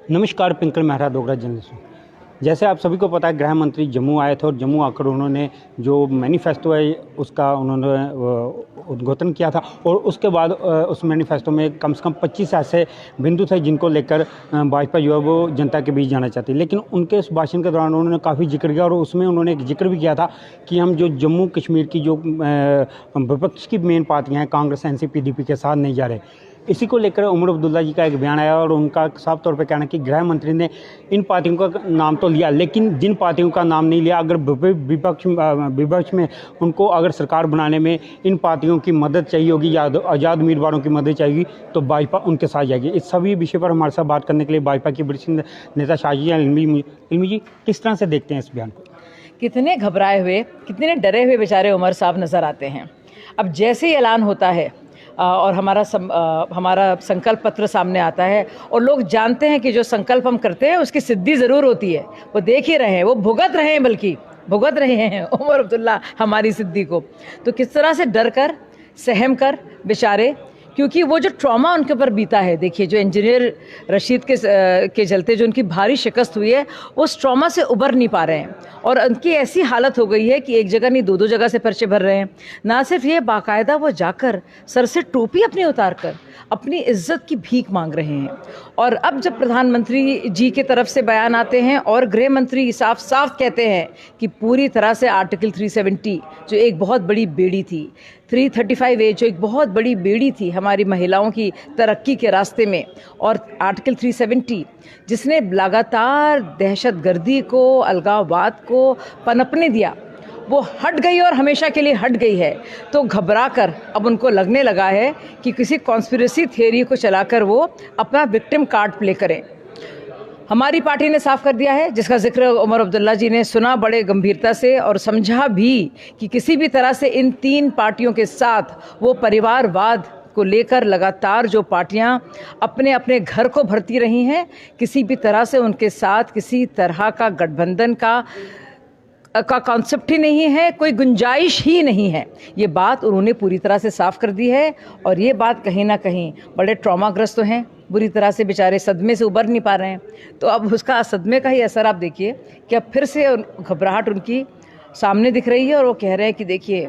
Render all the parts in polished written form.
नमस्कार, पिंकल मेहरा डोगरा जर्नलिस्ट हूँ। जैसे आप सभी को पता है, गृह मंत्री जम्मू आए थे और जम्मू आकर उन्होंने जो मैनिफेस्टो है उसका उन्होंने उद्घाटन किया था। और उसके बाद उस मैनिफेस्टो में कम से कम 25 ऐसे बिंदु थे जिनको लेकर भाजपा जो है वो जनता के बीच जाना चाहती है। लेकिन उनके उस भाषण के दौरान उन्होंने काफ़ी जिक्र किया और उसमें उन्होंने एक जिक्र भी किया था कि हम जो जम्मू कश्मीर की जो विपक्ष की मेन पार्टियाँ हैं, कांग्रेस, एनसीपी, पीडीपी के साथ नहीं जा रहे। इसी को लेकर उमर अब्दुल्ला जी का एक बयान आया और उनका साफ तौर पे कहना है कि गृह मंत्री ने इन पार्टियों का नाम तो लिया, लेकिन जिन पार्टियों का नाम नहीं लिया, अगर विपक्ष में उनको अगर सरकार बनाने में इन पार्टियों की मदद चाहिए होगी या आज़ाद उम्मीदवारों की मदद चाहिए तो भाजपा उनके साथ जाएगी। इस सभी विषय पर हमारे साथ बात करने के लिए भाजपा की वरिष्ठ नेता शाहजी इल्मी जी, किस तरह से देखते हैं इस बयान को? कितने घबराए हुए, कितने डरे हुए बेचारे उमर साहब नज़र आते हैं। अब जैसे ही ऐलान होता है और हमारा संकल्प पत्र सामने आता है और लोग जानते हैं कि जो संकल्प हम करते हैं उसकी सिद्धि ज़रूर होती है। वो देख ही रहे हैं, वो भुगत रहे हैं, बल्कि भुगत रहे हैं उमर अब्दुल्ला हमारी सिद्धि को। तो किस तरह से डर कर, सहम कर बेचारे, क्योंकि वो जो ट्रॉमा उनके ऊपर बीता है, देखिए जो इंजीनियर रशीद के चलते जो उनकी भारी शिकस्त हुई है, उस ट्रॉमा से उबर नहीं पा रहे हैं और उनकी ऐसी हालत हो गई है कि एक जगह नहीं दो जगह से पर्चे भर रहे हैं। ना सिर्फ ये, बाकायदा वो जाकर सर से टोपी अपनी उतार कर अपनी इज्जत की भीख मांग रहे हैं। और अब जब प्रधानमंत्री जी की तरफ से बयान आते हैं और गृह मंत्री साफ साफ कहते हैं कि पूरी तरह से आर्टिकल 370 जो एक बहुत बड़ी बेड़ी थी, 335A जो एक बहुत बड़ी बेड़ी थी हमारी महिलाओं की तरक्की के रास्ते में, और आर्टिकल 370 जिसने लगातार दहशतगर्दी को, अलगाववाद को पनपने दिया, वो हट गई और हमेशा के लिए हट गई है। तो घबरा कर अब उनको लगने लगा है कि किसी कॉन्स्पिरेसी थियरी को चलाकर वो अपना विक्टिम कार्ड प्ले करें। हमारी पार्टी ने साफ कर दिया है, जिसका जिक्र उमर अब्दुल्ला जी ने सुना बड़े गंभीरता से और समझा भी कि किसी भी तरह से इन तीन पार्टियों के साथ वो परिवारवाद को लेकर लगातार जो पार्टियां अपने अपने घर को भरती रही हैं, किसी भी तरह से उनके साथ किसी तरह का गठबंधन का कॉन्सेप्ट ही नहीं है, कोई गुंजाइश ही नहीं है। ये बात उन्होंने पूरी तरह से साफ कर दी है। और ये बात कहीं ना कहीं बड़े ट्रॉमाग्रस्त तो हैं, बुरी तरह से बेचारे सदमे से उबर नहीं पा रहे हैं। तो अब उसका सदमे का ही असर आप देखिए कि अब फिर से घबराहट उनकी सामने दिख रही है और वो कह रहे हैं कि देखिए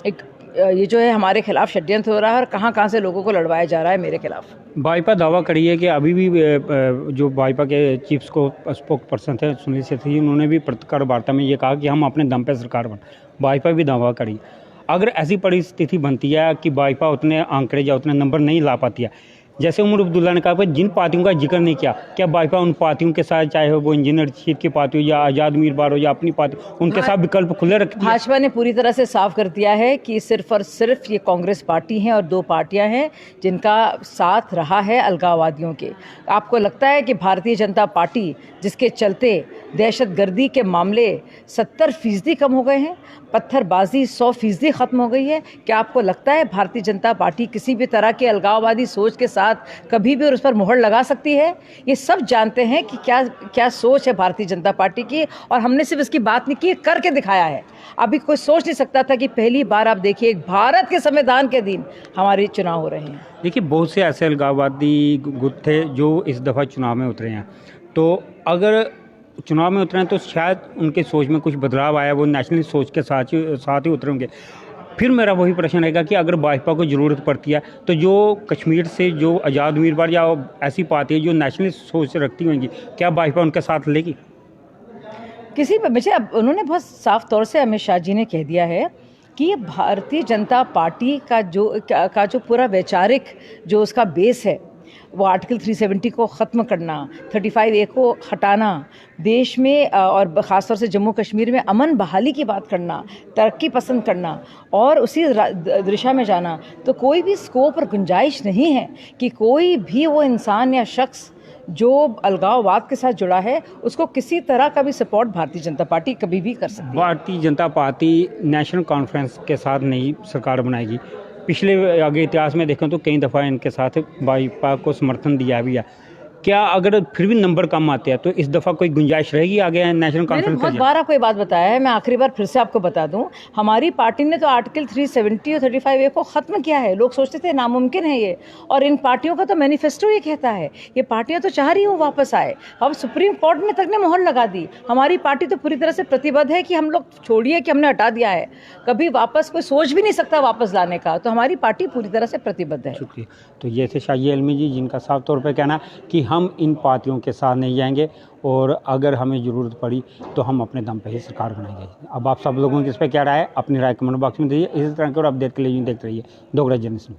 एक ये जो है हमारे खिलाफ षड्यंत्र हो रहा है और कहाँ कहाँ से लोगों को लड़वाया जा रहा है मेरे खिलाफ। भाजपा दावा करी है कि अभी भी जो भाजपा के चीफ स्पोक पर्सन थे सुनील सेठी, उन्होंने भी पत्रकार वार्ता में ये कहा कि हम अपने दम पे सरकार बन। भाजपा भी दावा करी, अगर ऐसी परिस्थिति बनती है कि भाजपा उतने आंकड़े या उतने नंबर नहीं ला पाती है, जैसे उमर अब्दुल्ला ने कहा कि जिन पार्टियों का जिक्र नहीं किया, क्या भाजपा उन पार्टियों के साथ, चाहे वो इंजीनियर रशीद की पार्टी हो या आज़ाद उम्मीदवार हो या अपनी पार्टी, उनके साथ विकल्प खुले रखती है? भाजपा ने पूरी तरह से साफ कर दिया है कि सिर्फ और सिर्फ ये कांग्रेस पार्टी है और दो पार्टियां हैं जिनका साथ रहा है अलगाववादियों के। आपको लगता है कि भारतीय जनता पार्टी, जिसके चलते दहशतगर्दी के मामले 70% कम हो गए हैं, पत्थरबाजी 100% ख़त्म हो गई है, क्या आपको लगता है भारतीय जनता पार्टी किसी भी तरह के अलगाववादी सोच के साथ कभी भी उस पर मुहर लगा सकती है? ये सब जानते हैं कि क्या सोच है भारतीय जनता पार्टी की, और हमने सिर्फ इसकी बात नहीं की, करके दिखाया है। अभी कोई सोच नहीं सकता था कि पहली बार आप देखिए भारत के संविधान के दिन हमारे चुनाव हो रहे हैं। देखिए, बहुत से ऐसे अलगाववादी गुट थे जो इस दफ़ा चुनाव में उतरे हैं, तो अगर चुनाव में उतरे हैं तो शायद उनके सोच में कुछ बदलाव आया, वो नेशनल सोच के साथ ही उतरेंगे। फिर मेरा वही प्रश्न रहेगा कि अगर भाजपा को ज़रूरत पड़ती है तो जो कश्मीर से जो आज़ाद उम्मीदवार या ऐसी पार्टी जो नेशनल सोच रखती होंगी, क्या भाजपा उनके साथ लेगी? उन्होंने बहुत साफ तौर से अमित शाह जी ने कह दिया है कि भारतीय जनता पार्टी का जो पूरा वैचारिक जो उसका बेस है, वो आर्टिकल 370 को ख़त्म करना, 35A को हटाना, देश में और ख़ासतौर से जम्मू कश्मीर में अमन बहाली की बात करना, तरक्की पसंद करना और उसी दिशा में जाना, तो कोई भी स्कोप और गुंजाइश नहीं है कि कोई भी वो इंसान या शख्स जो अलगाववाद के साथ जुड़ा है उसको किसी तरह का भी सपोर्ट भारतीय जनता पार्टी कभी भी कर सकती है। Bharatiya Janata party national conference के साथ नई सरकार बनाएगी। पिछले आगे इतिहास में देखें तो कई दफ़ा इनके साथ भाजपा को समर्थन दिया भी है। क्या अगर फिर भी नंबर कम आते हैं तो इस दफ़ा कोई गुंजाइश रहेगी आगे नेशनल मैंने कॉन्फ्रेंस बहुत के? बार आपको ये बात बताया है, मैं आखिरी बार फिर से आपको बता दूं, हमारी पार्टी ने तो आर्टिकल 370 और 35A को ख़त्म किया है। लोग सोचते थे नामुमकिन है ये, और इन पार्टियों का तो मैनिफेस्टो ये कहता है, ये पार्टियां तो चाह रही हो वापस आए। अब सुप्रीम कोर्ट में तक ने मोहर लगा दी। हमारी पार्टी तो पूरी तरह से प्रतिबद्ध है कि हम लोग, छोड़िए कि हमने हटा दिया है, कभी वापस कोई सोच भी नहीं सकता वापस लाने का, तो हमारी पार्टी पूरी तरह से प्रतिबद्ध है। शुक्रिया। तो ये थे शाहिया इल्मी जी, जिनका साफ तौर पे कहना कि हम इन पार्टियों के साथ नहीं जाएंगे और अगर हमें ज़रूरत पड़ी तो हम अपने दम पे ही सरकार बनाएंगे। अब आप सब लोगों की इस पर क्या राय है, अपनी राय कमेंट बॉक्स में दीजिए। इसी तरह के और अपडेट के लिए देखते रहिए डोगरा जर्नलिस्ट।